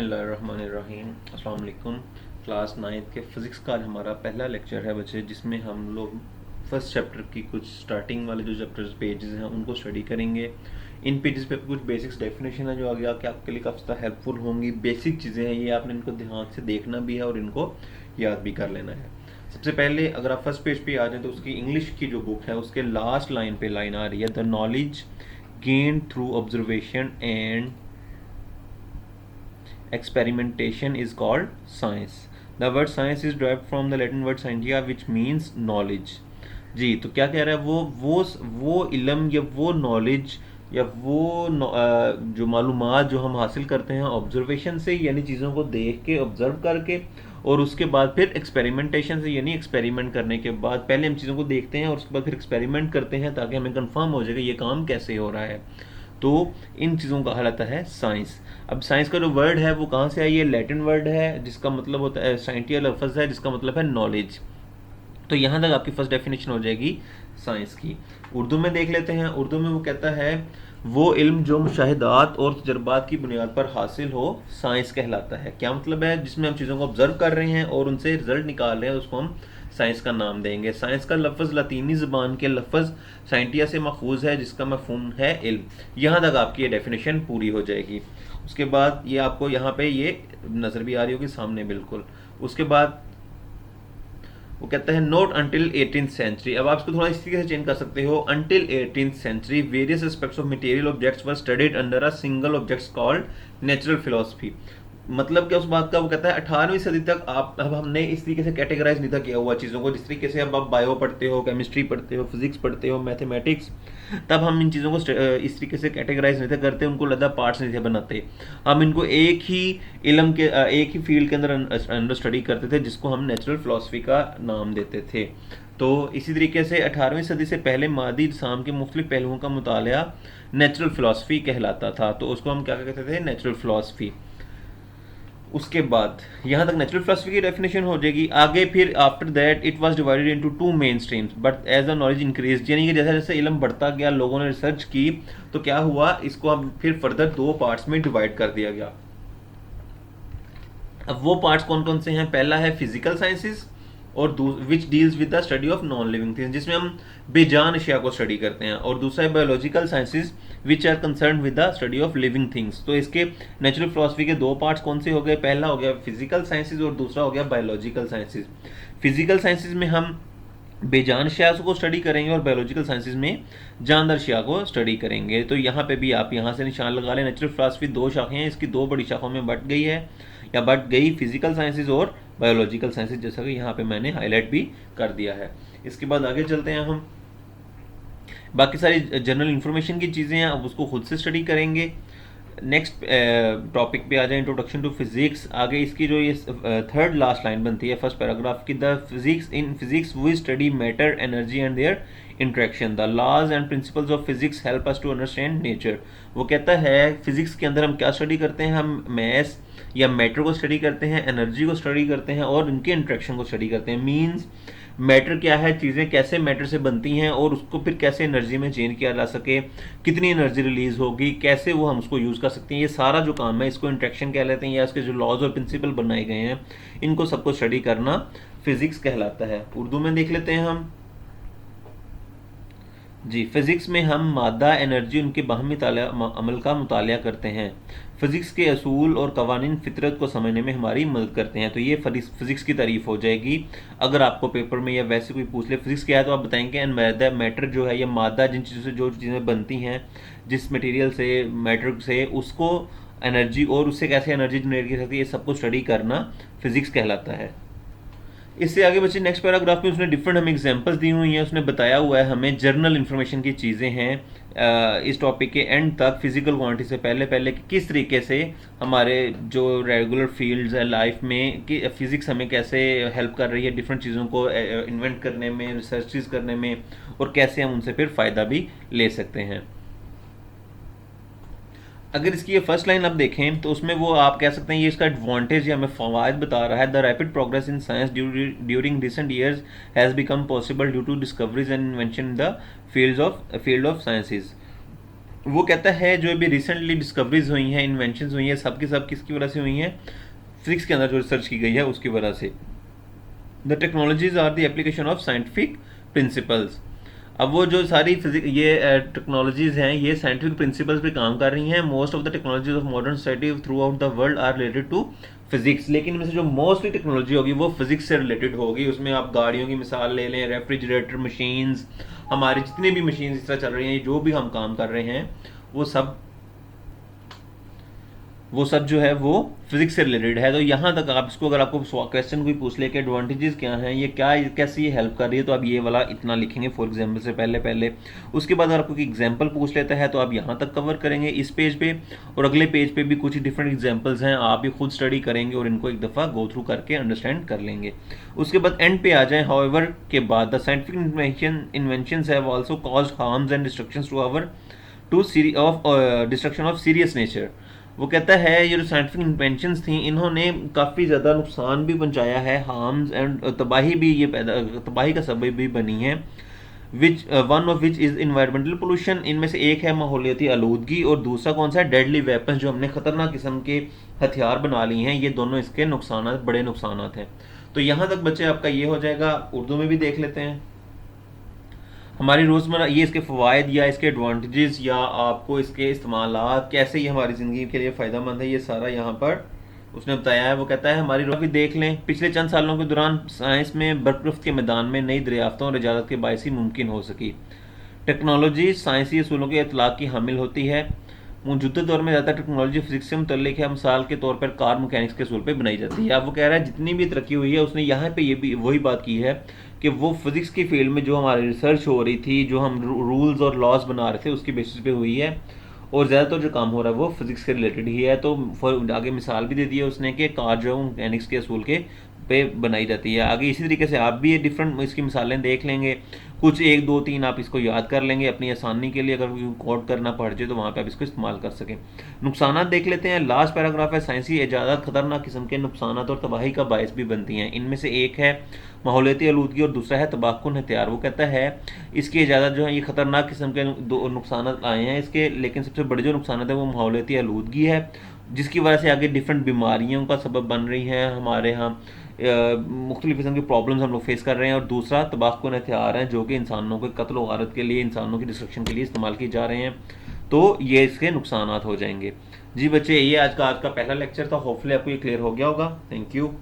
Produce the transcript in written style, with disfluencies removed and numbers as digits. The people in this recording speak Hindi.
बिस्मिल्लाहिर्रहमानिर्रहीम। अस्सलाम वालेकुम। क्लास 9th के फ़िज़िक्स का आज हमारा पहला लेक्चर है बच्चे, जिसमें हम लोग फर्स्ट चैप्टर की कुछ स्टार्टिंग वाले जो चैप्टर्स पेजेस हैं उनको स्टडी करेंगे। इन पेजेस पे कुछ बेसिक्स डेफिनेशन है जो आगे आके आपके लिए काफ़ी ज़्यादा हेल्पफुल होंगी। बेसिक चीज़ें हैं, ये आपने इनको ध्यान से देखना भी है और इनको याद भी कर लेना है। सबसे पहले अगर आप फर्स्ट पेज पे आ जाएं तो उसकी इंग्लिश की जो बुक है उसके लास्ट लाइन पे लाइन आ रही है, the knowledge gained through observation and experimentation is called science. The word science is derived from the Latin word scientia which means knowledge. जी, तो क्या कह रहा है वो इल्म या वो नॉलेज या जो मालूमात जो हम हासिल करते हैं ऑब्जर्वेशन से, यानी चीज़ों को देख के ऑब्जर्व करके, और उसके बाद फिर एक्सपेरिमेंटेशन से, यानी एक्सपेरिमेंट करने के बाद पहले हम चीज़ों को देखते हैं और उसके बाद फिर एक्सपेरिमेंट करते हैं ताकि हमें कंफर्म हो जाए कि ये काम कैसे हो रहा है। तो इन चीज़ों का कहलाता है साइंस। अब साइंस का जो वर्ड है वो कहाँ से आई है? लैटिन वर्ड है जिसका मतलब होता है, साइंटिया लफ्ज़ है जिसका मतलब है नॉलेज। तो यहाँ तक आपकी फर्स्ट डेफिनेशन हो जाएगी साइंस की। उर्दू में देख लेते हैं। उर्दू में वो कहता है वो इल्म जो मुशाहिदात और तजर्बात की बुनियाद पर हासिल हो साइंस कहलाता है। क्या मतलब है? जिसमें हम चीज़ों को ऑब्जर्व कर रहे हैं और उनसे रिजल्ट निकाल रहे हैं, उसको हम साइंस का नाम देंगे। साइंस का लफ्ज़ लतीनी ज़बान के लफ्ज़ साइंटिया से मखूज़ है जिसका मफ़हूम है इल्म। यहाँ तक आपकी ये डेफिनेशन पूरी हो जाएगी। उसके बाद ये आपको यहाँ पे ये नज़र भी आ रही होगी सामने बिल्कुल। उसके बाद वो कहता है नोट अंटिल 18th सेंचुरी। अब आप इसको थोड़ा इस तरीके से चेंज कर सकते हो, until 18th century various aspects of material objects were studied under a single objects called natural philosophy. मतलब क्या उस बात का? वो कहता है 18वीं सदी तक आप, अब हमने इस तरीके से कैटेगराइज नहीं था किया हुआ चीज़ों को, जिस तरीके से अब आप बायो पढ़ते हो, केमिस्ट्री पढ़ते हो, फिजिक्स पढ़ते हो, मैथमेटिक्स, तब हम इन चीज़ों को इस तरीके से कैटेगराइज नहीं थे करते, उनको अलग पार्ट्स नहीं थे बनाते। हम इनको एक ही इल्म के एक ही फील्ड के अंदर स्टडी करते थे जिसको हम नेचुरल फिलॉसफी का नाम देते थे। तो इसी तरीके से 18वीं सदी से पहले मादी इस्लाम के मुख्तलिफ पहलुओं का मुतालिया नेचुरल फिलॉसफी कहलाता था। तो उसको हम क्या कहते थे? Natural philosophy. उसके बाद यहाँ तक नेचुरल फिलोसफी की डेफिनेशन हो जाएगी। आगे फिर after that it was divided into two main streams but as the knowledge increase, यानी कि जैसे जैसे इल्म बढ़ता गया, लोगों ने रिसर्च की, तो क्या हुआ, इसको अब फिर फर्दर दो पार्ट्स में डिवाइड कर दिया गया। अब वो पार्ट्स कौन कौन से हैं? पहला है फिजिकल साइंसेज और which deals with the study of non living things, जिसमें हम बेजान अशिया को स्टडी करते हैं, और दूसरा है biological sciences which are concern with the study of living things. तो इसके नेचुरल फिलोसफी के दो पार्ट्स कौन से हो गए? पहला हो गया फिजिकल साइंसेज और दूसरा हो गया बायोलॉजिकल साइंसेज। फिजिकल साइंसेज में हम बेजान अशिया को स्टडी करेंगे और बायोलॉजिकल साइंसेज में जानदार अशिया को स्टडी करेंगे। तो यहाँ पे भी आप यहाँ से निशान लगा लें। नेचुरल फिलोसफी दो शाखें हैं, इसकी दो बड़ी शाखों में बट गई है या बट गई, फिजिकल साइंसेज और बायोलॉजिकल साइंसेज, जैसा कि यहाँ पे मैंने हाईलाइट भी कर दिया है। इसके बाद आगे चलते हैं हम। बाकी सारी जनरल इन्फॉर्मेशन की चीज़ें हैं, अब उसको खुद से स्टडी करेंगे। नेक्स्ट टॉपिक पे आ जाए, इंट्रोडक्शन टू फिजिक्स। आगे इसकी जो ये थर्ड लास्ट लाइन बनती है फर्स्ट पैराग्राफ की, the physics in physics we study matter energy and their interaction, the laws and principles of physics help us to understand nature. वो कहता है फिजिक्स के अंदर हम क्या स्टडी करते हैं? हम मैस या मैटर को स्टडी करते हैं, एनर्जी को स्टडी करते हैं और उनके इंट्रैक्शन को स्टडी करते हैं। मीन्स मैटर क्या है, चीज़ें कैसे मैटर से बनती हैं और उसको फिर कैसे एनर्जी में चेंज किया जा सके, कितनी एनर्जी रिलीज होगी, कैसे वो हम उसको यूज़ कर सकते हैं, ये सारा जो काम है इसको इंट्रैक्शन कह लेते हैं, या इसके जो लॉज और प्रिंसिपल बनाए गए हैं इनको सबको स्टडी करना फिजिक्स कहलाता है। उर्दू में देख लेते हैं हम जी। फिज़िक्स में हम मादा, एनर्जी, उनके बाहमी अमल का मुतालिया करते हैं। फ़िज़िक्स के असूल और कवानीन फितरत को समझने में हमारी मदद करते हैं। तो ये फ़िज़िक्स की तारीफ़ हो जाएगी। अगर आपको पेपर में या वैसे कोई पूछ ले फ़िज़िक्स क्या है, तो आप बताएंगे एंड मैटर जो है, ये मादा, जिन चीज़ों से जो चीज़ें बनती हैं, जिस मटेरियल से, मैटर से, उसको एनर्जी और उससे कैसे एनर्जी जनरेट की सकती है, ये सबको स्टडी करना फ़िज़िक्स कहलाता है। इससे आगे बच्चे नेक्स्ट पैराग्राफ में उसने डिफरेंट हमें एग्जांपल्स दी हुई हैं, उसने बताया हुआ है हमें जर्नल इन्फॉर्मेशन की चीज़ें हैं। इस टॉपिक के एंड तक फिजिकल क्वांटिटी से पहले पहले कि किस तरीके से हमारे जो रेगुलर फील्ड्स है लाइफ में कि फिज़िक्स हमें कैसे हेल्प कर रही है डिफरेंट चीज़ों को इन्वेंट करने में, रिसर्चेज करने में, और कैसे हम उनसे फिर फ़ायदा भी ले सकते हैं। अगर इसकी ये फर्स्ट लाइन आप देखें तो उसमें वो आप कह सकते हैं ये इसका एडवांटेज या हमें फ़वाद बता रहा है। The rapid progress in science during recent years has become possible due to discoveries and invention in the field of sciences. वो कहता है जो अभी रिसेंटली डिस्कवरीज हुई हैं, इन्वेंशंस हुई हैं, सब की सब किसकी वजह से हुई हैं, फिजिक्स के अंदर जो रिसर्च की गई है उसकी वजह से। The technologies are the application of scientific principles. अब वो जो सारी फिजिक ये टेक्नोलॉजीज हैं ये साइंटिफिक प्रिंसिपल्स पे काम कर रही हैं। Most of the technologies of modern society throughout the world are related to physics, लेकिन इनमें से जो मोस्टली टेक्नोलॉजी होगी वो फिजिक्स से रिलेटेड होगी। उसमें आप गाड़ियों की मिसाल ले लें, रेफ्रिजरेटर मशीन्स, हमारी जितनी भी मशीन्स इस तरह चल रही हैं, जो भी हम काम कर रहे हैं वो सब जो है वो फिजिक्स से रिलेटेड है। तो यहाँ तक आप इसको, अगर आपको क्वेश्चन कोई पूछ ले कि एडवांटेजेस क्या हैं, ये क्या कैसे ये हेल्प कर रही है, तो आप ये वाला इतना लिखेंगे फॉर एग्जाम्पल से पहले। उसके बाद अगर आपको कोई एग्जाम्पल पूछ लेता है तो आप यहाँ तक कवर करेंगे इस पेज पे, और अगले पेज पे भी कुछ डिफरेंट एग्जाम्पल्स हैं, आप भी खुद स्टडी करेंगे और इनको एक दफ़ा गो थ्रू करके अंडरस्टैंड कर लेंगे। उसके बाद एंड पे आ जाए, हाउएवर के बाद the scientific inventions have also caused harms and destructions to our to destruction of serious nature. वो कहता है ये जो साइंटिफिक इन्वेंशंस थी इन्होंने काफ़ी ज़्यादा नुकसान भी पहुंचाया है, हार्म्स एंड तबाही भी ये तबाही का सबब भी बनी है। Which one of which is environmental pollution. इनमें से एक है माहौलियाती आलूदगी और दूसरा कौन सा है, डेडली वेपन्स, जो हमने खतरनाक किस्म के हथियार बना लिए हैं। ये दोनों इसके नुकसान, बड़े नुकसान हैं। तो यहाँ तक बच्चे आपका ये हो जाएगा। उर्दू में भी देख लेते हैं हमारी रोज़मर्रा ये इसके फ़वाइद या इसके एडवांटेजेस या आपको इसके इस्तेमाल कैसे ये हमारी ज़िंदगी के लिए फ़ायदेमंद है, ये सारा यहाँ पर उसने बताया है। वो कहता है हमारी भी देख लें, पिछले चंद सालों के दौरान साइंस में बरकराफ्त के मैदान में नई दरियाफ्तों और इजाज़त के बायस ही मुमकिन हो सकी। टेक्नोलॉजी साइंसी असूलों के इतलाक़ की हामिल होती है। मौजूदा दौर में ज़्यादा टेक्नोलॉजी फिजिक्स से मुतल्लिक है। मिसाल के तौर पर कार मैकेनिक्स के असूल पर बनाई जाती है। अब वो कह रहा है जितनी भी तरक्की हुई है उसने यहाँ पे ये भी वही बात की है कि वो फिजिक्स की फील्ड में जो हमारी रिसर्च हो रही थी, जो हम रूल्स और लॉज बना रहे थे, उसकी बेसिस पे हुई है। और ज़्यादातर जो काम हो रहा है वो फिजिक्स के रिलेटेड ही है। तो आगे मिसाल भी दे दी है उसने कि कार जो है मैकेनिक्स के असूल के पे बनाई जाती है। आगे इसी तरीके से आप भी ये डिफरेंट इसकी मिसालें देख लेंगे, कुछ 1 2 3 आप इसको याद कर लेंगे अपनी आसानी के लिए। अगर कोड करना पड़ जाए तो वहाँ पे आप इसको इस्तेमाल कर सकें। नुकसानात देख लेते हैं। लास्ट पैराग्राफ है, साइंसी ईजादात खतरनाक किस्म के नुकसानात और तबाही का बायस भी बनती हैं। इनमें से एक है माहौलियाती आलूदगी और दूसरा है तबाहकुन हथियार। वो कहता है इसकी इजाज़त जो है ये खतरनाक किस्म के दो नुकसान आए हैं इसके, लेकिन सबसे बड़े जो नुकसान है वो माहौलियाती आलूदगी है, जिसकी वजह से आगे डिफरेंट बीमारियों का सबब बन रही हैं। हमारे यहाँ मुख्तलिफ़ किस्म की प्रॉब्लम्स हम लोग फेस कर रहे हैं। और दूसरा तबाहकुन हथियार हैं जो कि इंसानों के कत्ल व गारत के लिए, इंसानों की डिस्ट्रक्शन के लिए इस्तेमाल किए जा रहे हैं। तो ये इसके नुकसान हो जाएंगे। जी बच्चे, ये आज का पहला लेक्चर था। होपफुली आपको ये क्लियर हो गया होगा। Thank you.